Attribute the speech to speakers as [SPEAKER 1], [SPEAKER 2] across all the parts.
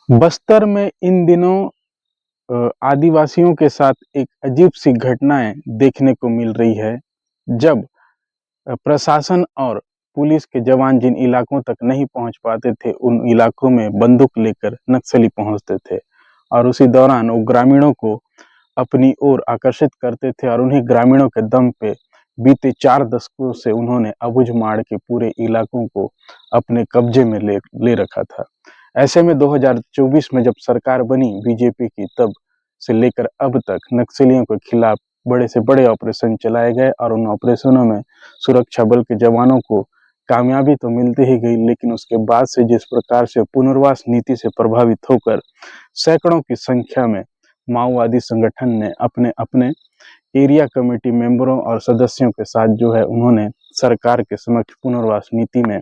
[SPEAKER 1] बस्तर में इन दिनों आदिवासियों के साथ एक अजीब-सी घटनाएँ देखने को मिल रही है। जब प्रशासन और पुलिस के जवान जिन इलाकों तक नहीं पहुँच पाते थे, उन इलाकों में बंदूक लेकर नक्सली पहुँचते थे और उसी दौरान वो ग्रामीणों को अपनी ओर आकर्षित करते थे और उन्हीं ग्रामीणों के दम पे बीते 4 दशकों से उन्होंने अबूझ-माड़ के पूरे इलाकों को अपने कब्जे में ले ले रखा था। ऐसे में 2024 में जब सरकार बनी बीजेपी की, तब से लेकर अब तक नक्सलियों के खिलाफ बड़े से बड़े ऑपरेशन चलाए गए और उन ऑपरेशनों में सुरक्षा बल के जवानों को कामयाबी तो मिलती ही गई, लेकिन उसके बाद से जिस प्रकार से पुनर्वास नीति से प्रभावित होकर सैकड़ों की संख्या में माओवादी संगठन ने अपने-अपने एरिया कमेटी मेंबरों और सदस्यों के साथ जो है उन्होंने सरकार के समक्ष पुनर्वास नीति में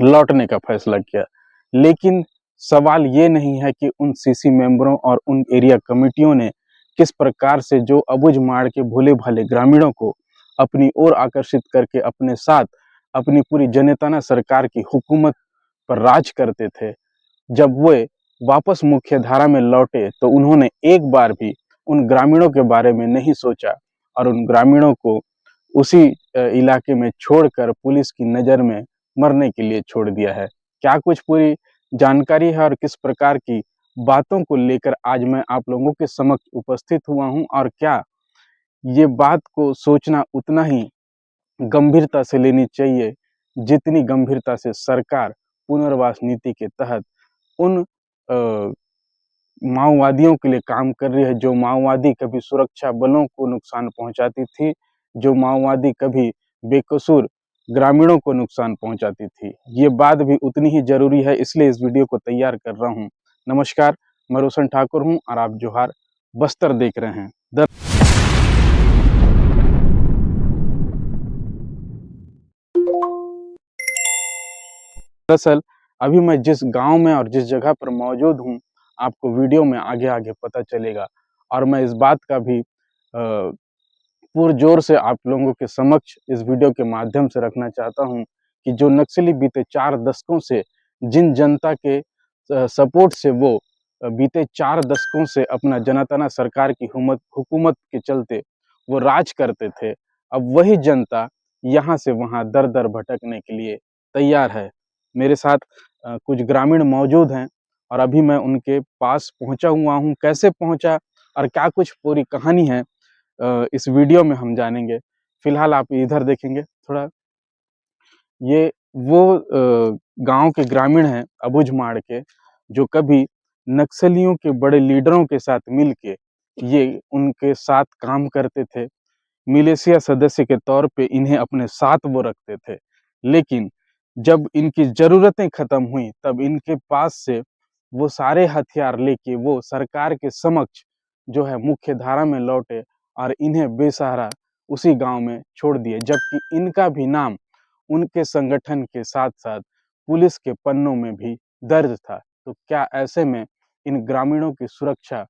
[SPEAKER 1] लौटने का फैसला किया। लेकिन सवाल ये नहीं है कि उन सीसी मेंबरों और उन एरिया कमेटियों ने किस प्रकार से जो अबूझ-माड़ के भोले-भाले ग्रामीणों को अपनी ओर आकर्षित करके अपने साथ अपनी पूरी जनताना सरकार की हुकूमत पर राज करते थे। जब वे वापस मुख्यधारा में लौटे तो उन्होंने एक बार भी उन ग्रामीणों के बारे में नहीं सोचा और उन ग्रामीणों को उसी इलाके में छोड़कर पुलिस की नज़र में मरने के लिए छोड़ दिया है। क्या कुछ पूरी जानकारी है और किस प्रकार की बातों को लेकर आज मैं आप लोगों के समक्ष उपस्थित हुआ हूँ और क्या ये बात को सोचना उतना ही गंभीरता से लेनी चाहिए, जितनी गंभीरता से सरकार पुनर्वास नीति के तहत उन माओवादियों के लिए काम कर रही है, जो माओवादी कभी सुरक्षा बलों को नुकसान पहुँचाती थी, जो माओवादी कभी बेकसूर ग्रामीणों को नुकसान पहुँचाती थी। ये बात भी उतनी ही ज़रूरी है, इसलिए इस वीडियो को तैयार कर रहा हूँ। नमस्कार, मैं रोशन ठाकुर हूँ और आप जोहार बस्तर देख रहे हैं। दरअसल अभी मैं जिस गाँव में और जिस जगह पर मौजूद हूँ, आपको वीडियो में आगे-आगे पता चलेगा और मैं इस बात का भी पुरज़ोर से आप लोगों के समक्ष इस वीडियो के माध्यम से रखना चाहता हूँ कि जो नक्सली बीते 4 दशकों से जिन जनता के सपोर्ट से वो बीते 4 दशकों से अपना जनाताना सरकार की हुकूमत के चलते वो राज करते थे। अब वही जनता यहाँ से वहाँ दर-दर भटकने के लिए तैयार है। मेरे साथ कुछ ग्रामीण मौजूद हैं और अभी मैं उनके पास पहुँचा हुआ हूँ। कैसे पहुँचा और क्या कुछ पूरी कहानी है, इस वीडियो में हम जानेंगे। फिलहाल आप इधर देखेंगे थोड़ा, ये वो गाँव के ग्रामीण हैं अबूझमाड़ के, जो कभी नक्सलियों के बड़े लीडरों के साथ मिल के ये उनके साथ काम करते थे। मिलिशिया सदस्य के तौर पे इन्हें अपने साथ वो रखते थे। लेकिन जब इनकी ज़रूरतें खत्म हुई, तब इनके पास से वो सारे हथियार लेके वो सरकार के समक्ष जो है मुख्य धारा में लौटे और इन्हें बेसहारा उसी गाँव में छोड़ दिए। जबकि इनका भी नाम उनके संगठन के साथ-साथ पुलिस के पन्नों में भी दर्ज था। तो क्या ऐसे में इन ग्रामीणों की सुरक्षा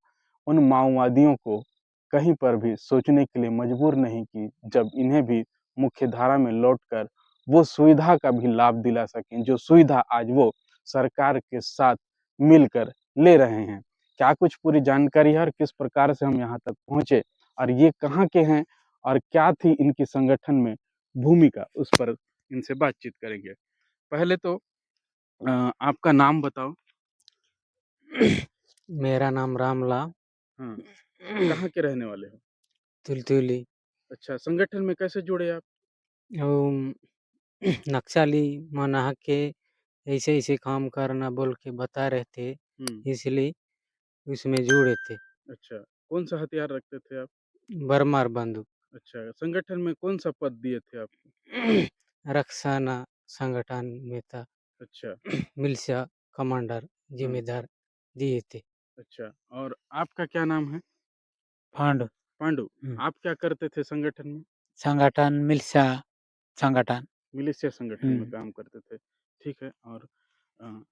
[SPEAKER 1] उन माओवादियों को कहीं पर भी सोचने के लिए मजबूर नहीं की, जब इन्हें भी मुख्य धारा में लौटकर वो सुविधा का भी लाभ दिला सकें, जो सुविधा आज वो सरकार के साथ मिलकर ले रहे हैं। क्या कुछ पूरी जानकारी है और किस प्रकार से हम यहाँ तक पहुँचे और ये कहाँ के हैं और क्या थी इनकी संगठन में भूमिका, उस पर इनसे बातचीत करेंगे। पहले तो आपका नाम बताओ?
[SPEAKER 2] मेरा नाम रामलाल
[SPEAKER 1] हाँ, कहाँ के रहने वाले हो?
[SPEAKER 2] तुलतुली।
[SPEAKER 1] अच्छा, संगठन में कैसे जुड़े आप?
[SPEAKER 2] अम, नक्सली मना के ऐसे-ऐसे काम करना बोल के बता रहे थे,
[SPEAKER 1] हुँ,
[SPEAKER 2] इसलिए उसमें जुड़े थे।
[SPEAKER 1] अच्छा, कौन-सा हथियार रखते थे आप?
[SPEAKER 2] बरमार बंदूक।
[SPEAKER 1] अच्छा, संगठन में कौन-सा पद दिए थे आपको?
[SPEAKER 2] रक्षाना संगठन में था।
[SPEAKER 1] अच्छा,
[SPEAKER 2] मिलिशिया कमांडर
[SPEAKER 1] हाँ,
[SPEAKER 2] जिम्मेदार दिए थे।
[SPEAKER 1] अच्छा, और आपका क्या नाम है?
[SPEAKER 2] फंड
[SPEAKER 1] पांडु। आप क्या करते थे संगठन में?
[SPEAKER 2] संगठन मिलिशिया संगठन।
[SPEAKER 1] मिलिशिया संगठन में काम करते थे। ठीक है, और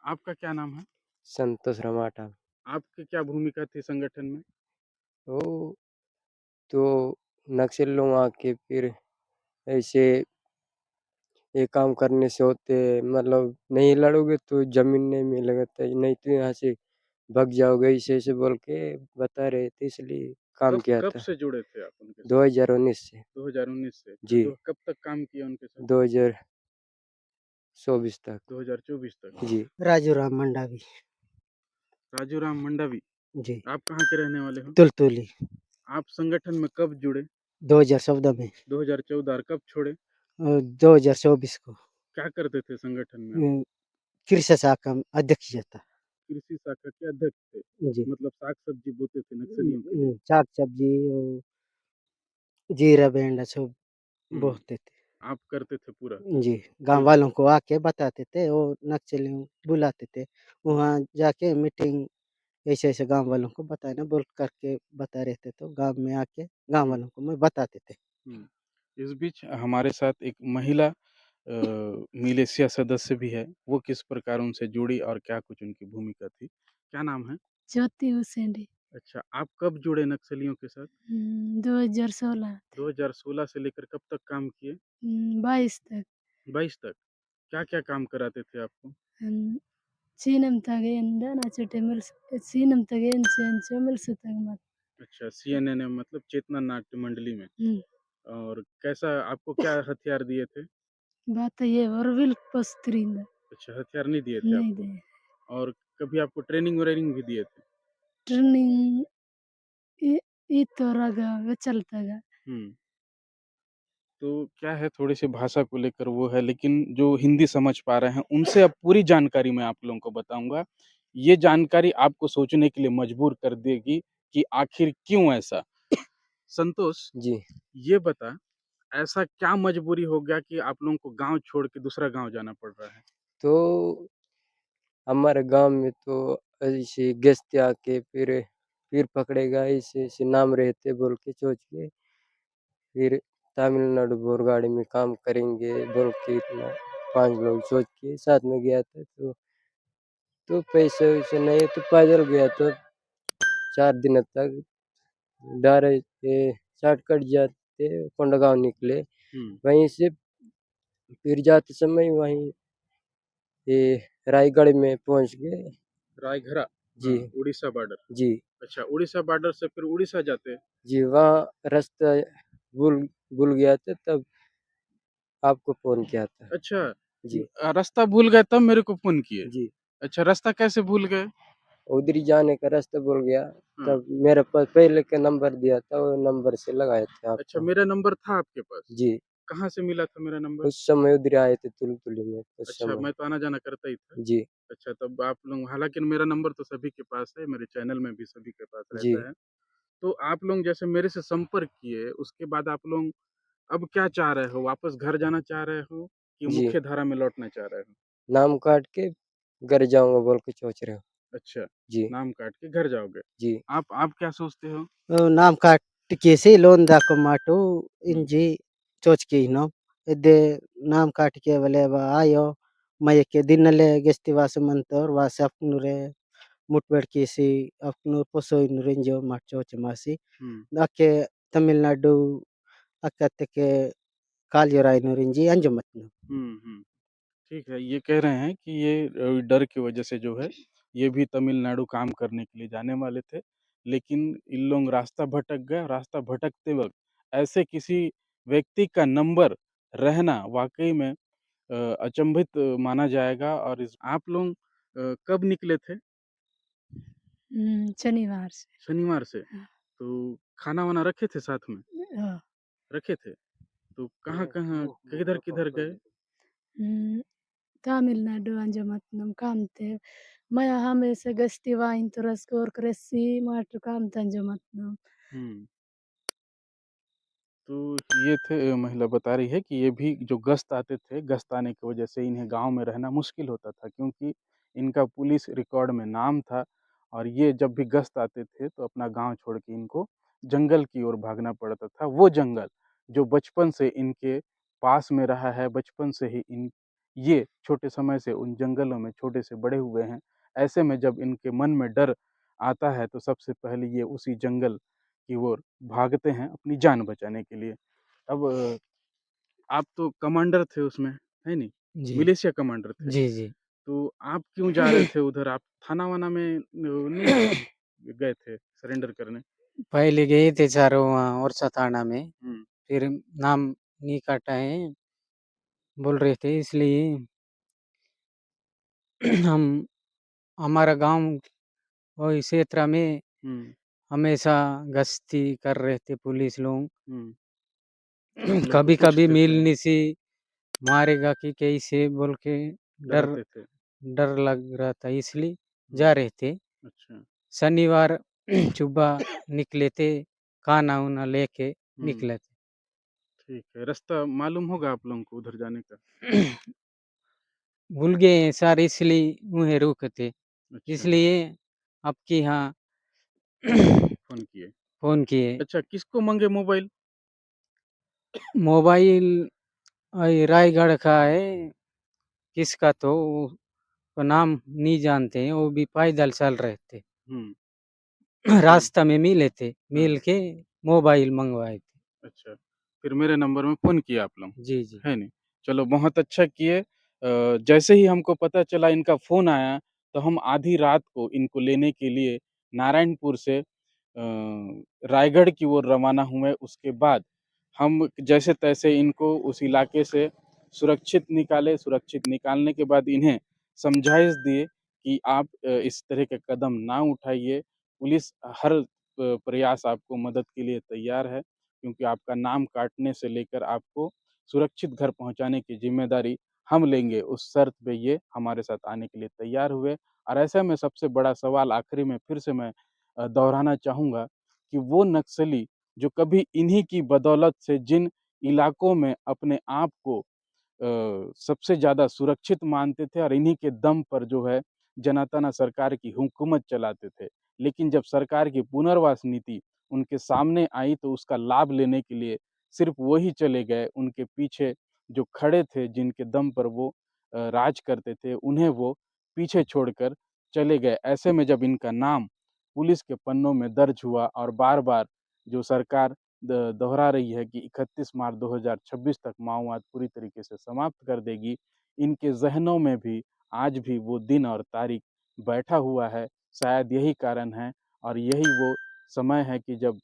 [SPEAKER 1] आपका क्या नाम है?
[SPEAKER 2] संतोष रमाटा।
[SPEAKER 1] आपकी क्या भूमिका थी संगठन में?
[SPEAKER 2] वो तो नक्सलियों आके फिर ऐसे ये काम करने से होते मतलब नहीं लड़ोगे तो ज़मीन नहीं मिलेगा तो नहीं तो यहाँ से
[SPEAKER 3] भाग जाओगे ऐसे-ऐसे बोल के बता रहे थे, इसलिए काम
[SPEAKER 1] कब
[SPEAKER 3] किया
[SPEAKER 1] कब
[SPEAKER 3] था।
[SPEAKER 1] से जुड़े थे आप उनके साथ?
[SPEAKER 3] 2019 से।
[SPEAKER 1] 2019 से। फिर
[SPEAKER 3] जी,
[SPEAKER 1] कब तक काम किया उनके साथ?
[SPEAKER 3] 2024 तक।
[SPEAKER 1] 2024 तक।
[SPEAKER 3] जी।
[SPEAKER 2] राजू राम मंडावी।
[SPEAKER 1] राजू राम मंडावी।
[SPEAKER 2] जी।
[SPEAKER 1] आप कहाँ के रहने वाले हो?
[SPEAKER 2] तुलतुली।
[SPEAKER 1] आप संगठन में कब जुड़े?
[SPEAKER 2] 2014 में।
[SPEAKER 1] 2014 और कब छोड़े?
[SPEAKER 2] 2024 को।
[SPEAKER 1] क्या करते थे संगठन में आप?
[SPEAKER 2] अ, कृषि शाखा में अध्यक्ष था।
[SPEAKER 1] कृषि शाखा के अध्यक्ष थे।
[SPEAKER 2] जी।
[SPEAKER 1] मतलब साग-सब्जी बोते थे नक्सलियों के लिए।
[SPEAKER 2] साग सब्जी और जीरा भेंडा सब
[SPEAKER 1] हुँ,
[SPEAKER 2] बोते थे।
[SPEAKER 1] आप करते थे पूरा।
[SPEAKER 2] जी, गाँव
[SPEAKER 1] फिर
[SPEAKER 2] वालों को आके बताते थे और नक्सलियों बुलाते थे। वहाँ जाके मीटिंग ऐसे-ऐसे गाँव वालों को बताना बोल करके बता रहे थे, तो गाँव में आके गाँव
[SPEAKER 1] हुँ,
[SPEAKER 2] वालों को मैं बताते थे।
[SPEAKER 1] हुँ। इस बीच हमारे साथ एक महिला मिलिशिया सदस्य भी है। वो किस प्रकार उनसे जुड़ी और क्या कुछ उनकी भूमिका थी? क्या नाम है?
[SPEAKER 4] ज्योति हुसैन
[SPEAKER 1] अच्छा, आप कब जुड़े नक्सलियों के साथ?
[SPEAKER 4] 2016
[SPEAKER 1] 2016 से लेकर कब तक काम किए?
[SPEAKER 4] 22 तक
[SPEAKER 1] 22 तक। क्या-क्या काम कराते थे आपको?
[SPEAKER 4] चीनम तगेंदा ना चटे मिल चीनम तगेन चेंचो मिल सुतग मत
[SPEAKER 1] अच्छा, सीएनएनएम मतलब चेतना नाट्य मंडली में। और कैसा आपको क्या हथियार दिए थे?
[SPEAKER 4] बात ये और विल पस्त्रींदा
[SPEAKER 1] अच्छा, हथियार नहीं दिए थे
[SPEAKER 4] नहीं
[SPEAKER 1] आपको।
[SPEAKER 4] दे
[SPEAKER 1] और कभी आपको ट्रेनिंग-व्रेनिंग भी दिए थे?
[SPEAKER 4] ट्रेनिंग ई तो रगा वे चलता
[SPEAKER 1] हुँ। तो क्या है थोड़ी-सी भाषा को लेकर वो है, लेकिन जो हिंदी समझ पा रहे हैं, उनसे अब पूरी जानकारी मैं आप लोगों को बताऊँगा। ये जानकारी आपको सोचने के लिए मजबूर कर देगी कि आखिर क्यों ऐसा? संतोष,
[SPEAKER 3] जी।
[SPEAKER 1] ये बता, ऐसा क्या मजबूरी हो गया कि आप लोगों को गाँव छोड़ के दूसरा गाँव जाना पड़ रहा है?
[SPEAKER 3] तो हमारे गाँव में तो ऐसे गश्त आके फिर पकड़ेगा ऐसे-ऐसे नाम रहते बोल के सोच के फिर तमिलनाडु बोरगाड़ी में काम करेंगे बोल के इतना 5 लोग सोच के साथ में गया था तो पैसे-वैसे नहीं है तो पैदल गया तो 4 दिनों तक डायरेक्ट शॉर्टकट जाते कोंडागाँव निकले।
[SPEAKER 1] हुँ,
[SPEAKER 3] वहीं से फिर जाते समय वहीं ये रायगढ़ में पहुँच गए।
[SPEAKER 1] रायगढ़,
[SPEAKER 3] जी,
[SPEAKER 1] हाँ, उड़ीसा बॉर्डर।
[SPEAKER 3] जी,
[SPEAKER 1] अच्छा, उड़ीसा बॉर्डर से फिर उड़ीसा जाते?
[SPEAKER 3] जी, वहाँ रास्ता भूल भूल गया था तब आपको फ़ोन किया था।
[SPEAKER 1] अच्छा,
[SPEAKER 3] जी,
[SPEAKER 1] रास्ता भूल गए तब मेरे को फ़ोन किए?
[SPEAKER 3] जी,
[SPEAKER 1] अच्छा, रास्ता कैसे भूल गए?
[SPEAKER 3] उधर ही जाने का रास्ता भूल गया
[SPEAKER 1] हाँ,
[SPEAKER 3] तब मेरे पास पहले का नंबर दिया था वो नंबर से लगाए थे
[SPEAKER 1] अच्छा
[SPEAKER 3] आपको।
[SPEAKER 1] मेरा नंबर था आपके पास?
[SPEAKER 3] जी,
[SPEAKER 1] कहाँ से मिला था मेरा नंबर?
[SPEAKER 3] उस समय उधर आए थे तुलतुली में उस
[SPEAKER 1] अच्छा,
[SPEAKER 3] समय।
[SPEAKER 1] मैं तो आना-जाना करता ही था।
[SPEAKER 3] जी,
[SPEAKER 1] अच्छा, तब आप लोग हालाँकि मेरा नंबर तो सभी के पास है, मेरे चैनल में भी सभी के पास
[SPEAKER 3] जी,
[SPEAKER 1] रहता है। तो आप लोग जैसे मेरे से संपर्क किए, उसके बाद आप लोग अब क्या चाह रहे हो? वापस घर जाना चाह रहे हो कि
[SPEAKER 3] जी,
[SPEAKER 1] मुख्य धारा में लौटना चाह रहे हो?
[SPEAKER 3] नाम काट के घर जाऊँगा बोल के सोच रहे हो।
[SPEAKER 1] अच्छा,
[SPEAKER 3] जी,
[SPEAKER 1] नाम काट के घर जाओगे।
[SPEAKER 3] जी,
[SPEAKER 1] आप क्या सोचते हो?
[SPEAKER 2] नाम काटకేసి లోన్ దాకా మాటు
[SPEAKER 1] हुँ,
[SPEAKER 2] ఇంజి ಚೋಚ್ಕಿನೋ ಎದ್ದೆ ನಾಮ್ ಕಾಟಿಕೆ ಬಲೆವ ಆಯೋ ಮಯಕ್ಕೆ ದಿನಲೆ ಗೆಸ್ತಿ ವಾಸ ಮಂತೋರ್ ವಾಸ ಅಪ್ನುರೆ ಮುಟ್ಬೇಡ್ಕೇಸಿ ಅಪ್ನೂರ್ ಪೊಸೋಯ್ನುರೆ ಇಂಜೋ ಮಾಟ್ ಚೋಚ ಮಾಸಿ
[SPEAKER 1] हुँ,
[SPEAKER 2] ಅಕ್ಕೆ तमिलनाडु अक्कत्तके कालजोरायनुर इंजी अंजुमत्नु।
[SPEAKER 1] हुँ, हुँ। ठीक है, ये कह रहे हैं कि ये डर की वजह से जो है, ये भी तमिलनाडु काम करने के लिए जाने वाले थे, लेकिन इन लोग रास्ता भटक गए, रास्ता भटकते वक़्त ऐसे किसी व्यक्ति का नंबर रहना वाक़ई में अचंभित माना जाएगा और इस आप लोग कब निकले थे?
[SPEAKER 4] शनिवार से
[SPEAKER 1] शनिवार से?
[SPEAKER 4] हाँ,
[SPEAKER 1] तो खाना-वाना रखे थे साथ में?
[SPEAKER 4] हाँ,
[SPEAKER 1] रखे थे? तो कहाँ-कहाँ, किधर-किधर गए?
[SPEAKER 4] तमिलनाडु अंजुमत्नम कामते मया हमेशा गस्ती वाइन तुरस कोर क्रेसी माटू काम तंजुमत्नम
[SPEAKER 1] हुँ। तो ये थे महिला बता रही है कि ये भी जो गश्त आते थे, गश्त आने की वजह से इन्हें गाँव में रहना मुश्किल होता था क्योंकि इनका पुलिस रिकॉर्ड में नाम था और ये जब भी गश्त आते थे तो अपना गाँव छोड़ के इनको जंगल की ओर भागना पड़ता था। वो जंगल जो बचपन से इनके पास में रहा है, बचपन से ही ये छोटे समय से उन जंगलों में छोटे से बड़े हुए हैं। ऐसे में जब इनके मन में डर आता है तो सबसे पहले ये उसी जंगल की ओर भागते हैं अपनी जान बचाने के लिए। अब आप तो कमांडर थे उसमें, है नहीं?
[SPEAKER 2] जी।
[SPEAKER 1] मिलिशिया कमांडर थे।
[SPEAKER 2] जी, जी।
[SPEAKER 1] तो आप क्यों जा रहे थे उधर? आप थाना-वाना में नहीं गए थे सरेंडर करने?
[SPEAKER 2] पहले गए थे चारों वहाँ ओरछा थाना में,
[SPEAKER 1] हुँ,
[SPEAKER 2] फिर नाम नहीं काटा है, बोल रहे थे इसलिए हम हमारा गाँव वही क्षेत्र में
[SPEAKER 1] हुँ,
[SPEAKER 2] हमेशा गश्ती कर रहे थे पुलिस लोग।
[SPEAKER 1] हुँ। आप लोग को
[SPEAKER 2] कभी-कभी
[SPEAKER 1] पूछते थे,
[SPEAKER 2] मिलने से मारेगा कि कैसे बोल के डर
[SPEAKER 1] डराते थे।
[SPEAKER 2] डर लग रहा था इसलिए
[SPEAKER 1] हुँ,
[SPEAKER 2] जा रहे थे।
[SPEAKER 1] अच्छा।
[SPEAKER 2] शनिवार सुबह निकले थे, खाना-वाना लेके
[SPEAKER 1] हुँ,
[SPEAKER 2] निकले थे।
[SPEAKER 1] ठीक है। रास्ता मालूम होगा आप लोगों को उधर जाने का?
[SPEAKER 2] भूल गए हैं सर इसलिए वहीं रुके थे।
[SPEAKER 1] अच्छा,
[SPEAKER 2] इसलिए आपके यहाँ
[SPEAKER 1] फ़ोन किए।
[SPEAKER 2] फ़ोन किए।
[SPEAKER 1] अच्छा, किसको माँगे मोबाइल?
[SPEAKER 2] मोबाइल वही रायगढ़ का है, किसका तो वो नाम नहीं जानते हैं, वो भी पैदल चल रहे थे।
[SPEAKER 1] हुँ, फिर
[SPEAKER 2] रास्ता में मिले थे,
[SPEAKER 1] हाँ,
[SPEAKER 2] मिल के मोबाइल मँगवाए थे।
[SPEAKER 1] अच्छा। फिर मेरे नंबर में फ़ोन किया आप लोग,
[SPEAKER 2] जी, जी।
[SPEAKER 1] है नहीं? चलो बहुत अच्छा किए। जैसे ही हमको पता चला इनका फ़ोन आया, तो हम आधी रात को इनको लेने के लिए नारायणपुर से रायगढ़ की ओर रवाना हुए। उसके बाद हम जैसे-तैसे इनको उस इलाके से सुरक्षित निकाले। सुरक्षित निकालने के बाद इन्हें समझाइश दिए कि आप इस तरह के कदम ना उठाइए। पुलिस हर प्रयास आपको मदद के लिए तैयार है, क्योंकि आपका नाम काटने से लेकर आपको सुरक्षित घर पहुँचाने की ज़िम्मेदारी हम लेंगे। उस शर्त पे ये हमारे साथ आने के लिए तैयार हुए। और ऐसे में सबसे बड़ा सवाल आखिरी में फिर से मैं दोहराना चाहूँगा कि वो नक्सली जो कभी इन्हीं की बदौलत से जिन इलाकों में अपने आप को सबसे ज़्यादा सुरक्षित मानते थे और इन्हीं के दम पर जो है जनाताना सरकार की हुकूमत चलाते थे। लेकिन जब सरकार की पुनर्वास नीति उनके सामने आई तो उसका लाभ लेने के लिए सिर्फ़ वही चले गए, उनके पीछे जो खड़े थे जिनके दम पर वो राज करते थे, उन्हें वो पीछे छोड़कर चले गए। ऐसे में जब इनका नाम पुलिस के पन्नों में दर्ज हुआ और बार-बार जो सरकार दोहरा रही है कि 31 मार्च 2026 तक माओवाद पूरी तरीके से समाप्त कर देगी। इनके ज़हनों में भी आज भी वो दिन और तारीख बैठा हुआ है। शायद यही कारण है और यही वो समय है कि जब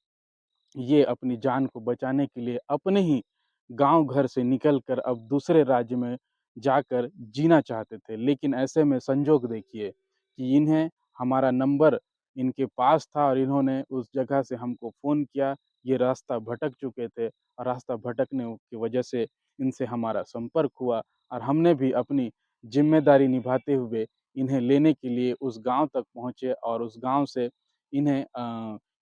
[SPEAKER 1] ये अपनी जान को बचाने के लिए अपने ही गाँव घर से निकल कर अब दूसरे राज्य में जाकर जीना चाहते थे। लेकिन ऐसे में संजोग देखिए कि इन्हें हमारा नंबर इनके पास था और इन्होंने उस जगह से हमको फ़ोन किया। ये रास्ता भटक चुके थे और रास्ता भटकने की वजह से इनसे हमारा संपर्क हुआ और हमने भी अपनी ज़िम्मेदारी निभाते हुए इन्हें लेने के लिए उस गाँव तक पहुँचे और उस गाँव से इन्हें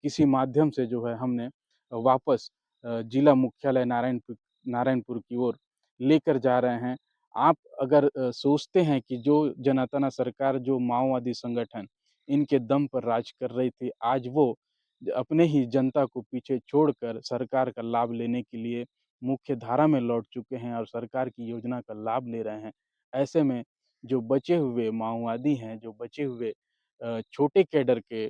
[SPEAKER 1] किसी माध्यम से जो है हमने वापस जिला मुख्यालय नारायणपुर की ओर लेकर जा रहे हैं। आप अगर सोचते हैं कि जो जनाताना सरकार, जो माओवादी संगठन इनके दम पर राज कर रही थी, आज वो अपने ही जनता को पीछे छोड़कर सरकार का लाभ लेने के लिए मुख्य धारा में लौट चुके हैं और सरकार की योजना का लाभ ले रहे हैं। ऐसे में जो बचे हुए माओवादी हैं, जो बचे हुए छोटे कैडर के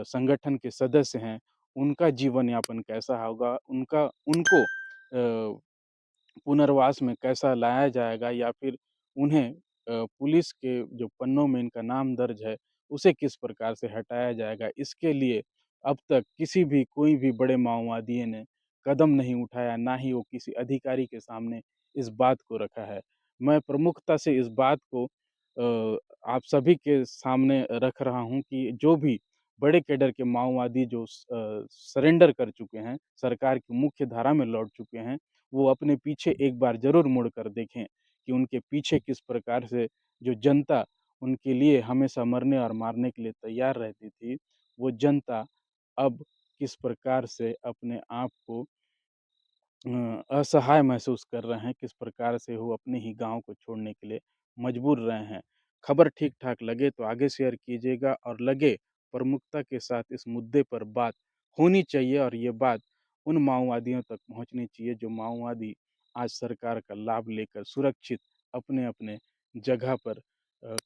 [SPEAKER 1] संगठन के सदस्य हैं, उनका जीवन यापन कैसा होगा? उनको पुनर्वास में कैसा लाया जाएगा या फिर उन्हें पुलिस के जो पन्नों में इनका नाम दर्ज है, उसे किस प्रकार से हटाया जाएगा? इसके लिए अब तक किसी भी कोई भी बड़े माओवादियों ने कदम नहीं उठाया, ना ही वो किसी अधिकारी के सामने इस बात को रखा है। मैं प्रमुखता से इस बात को आप सभी के सामने रख रहा हूँ कि जो भी बड़े कैडर के माओवादी जो सरेंडर कर चुके हैं, सरकार की मुख्य धारा में लौट चुके हैं, वो अपने पीछे एक बार ज़रूर मुड़ कर देखें कि उनके पीछे किस प्रकार से जो जनता उनके लिए हमेशा मरने और मारने के लिए तैयार रहती थी, वो जनता अब किस प्रकार से अपने आप को असहाय महसूस कर रहे हैं, किस प्रकार से वो अपने ही गाँव को छोड़ने के लिए मजबूर रहे हैं। खबर ठीक-ठाक लगे तो आगे शेयर कीजिएगा और लगे प्रमुखता के साथ इस मुद्दे पर बात होनी चाहिए और ये बात उन माओवादियों तक पहुँचनी चाहिए जो माओवादी आज सरकार का लाभ लेकर सुरक्षित अपने-अपने जगह पर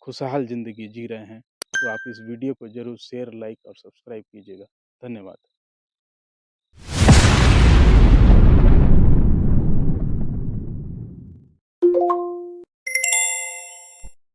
[SPEAKER 1] खुशहाल ज़िंदगी जी रहे हैं। तो आप इस वीडियो को ज़रूर शेयर, लाइक और सब्सक्राइब कीजिएगा। धन्यवाद।